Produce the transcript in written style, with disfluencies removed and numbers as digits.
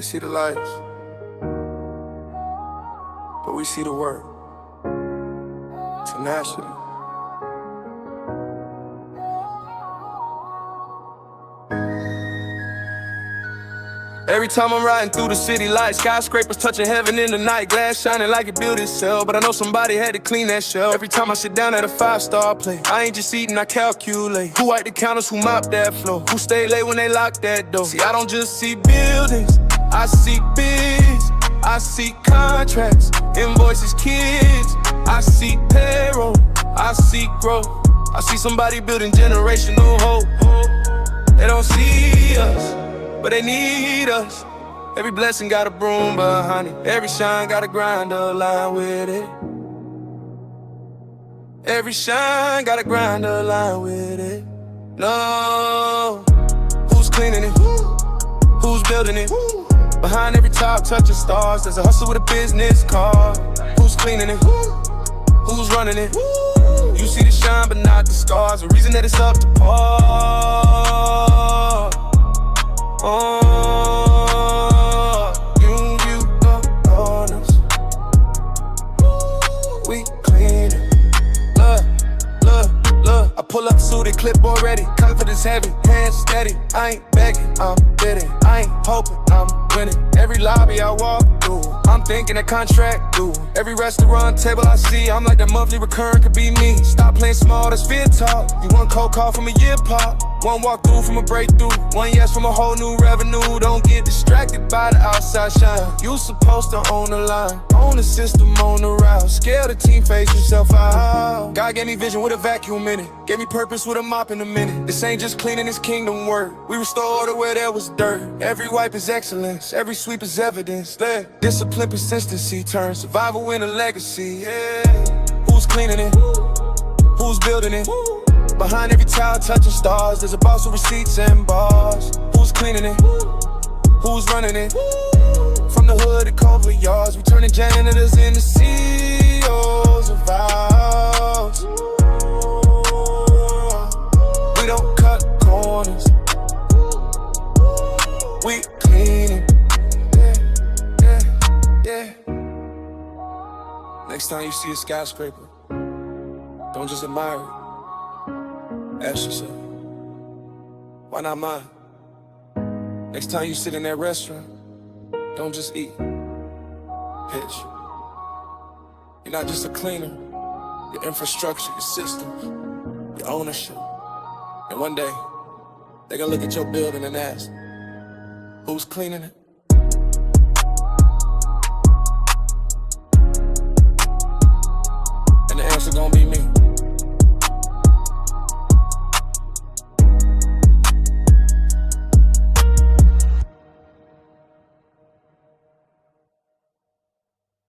see the lights, but we see the work. Tenacity. Every time I'm riding through the city lights, skyscrapers touching heaven in the night, glass shining like it built itself, but I know somebody had to clean that shelf. Every time I sit down at a 5-star place, I ain't just eating, I calculate who wiped the counters, who mopped that floor, who stayed late when they locked that door. See, I don't just see buildings, I see bids, I see contracts, invoices, kids, I see payroll, I see growth, I see somebody building generational hope. They don't see us, but they need us. Every blessing got a broom behind it. Every shine got a grind align with it. Every shine got a grind align with it. No, who's cleaning it? Who's building it? Behind every top touching stars, there's a hustle with a business card. Who's cleaning it? Who's running it? You see the shine but not the scars. The reason that it's up to par. You on us. We clean it. Look, I pull up suited, clip already. Confidence heavy, hands steady. I ain't begging, I'm bidding. I ain't hoping, I'm winning. Every lobby I walk through, I'm thinking a contract due. Every restaurant table I see, I'm like that monthly recurring could be me. Stop playing small, that's fear talk. You one cold call from a year pop, one walk through from a breakthrough, one yes from a whole new revenue. Don't get distracted by the outside shine. You supposed to own the line, own the system, own the route. Scale the team, face yourself out. God gave me vision with a vacuum in it, gave me purpose with a mop in a minute. This ain't just cleaning, it's kingdom work. We restore order where there was dirt. Every wipe is excellence, every sweep is evidence. Discipline, consistency, turn survival into legacy. Yeah. Who's cleaning it? Who's building it? Behind every towel touching stars, there's a boss with receipts and bars. Who's cleaning it? Who's running it? From the hood to Culver yards, we turning janitors into CEOs of ours. We don't cut corners, we clean it. Yeah. Next time you see a skyscraper, don't just admire it. Ask yourself, why not mine? Next time you sit in that restaurant, don't just eat, pitch. You're not just a cleaner, your infrastructure, your systems, your ownership. And one day, they're gonna look at your building and ask, who's cleaning it?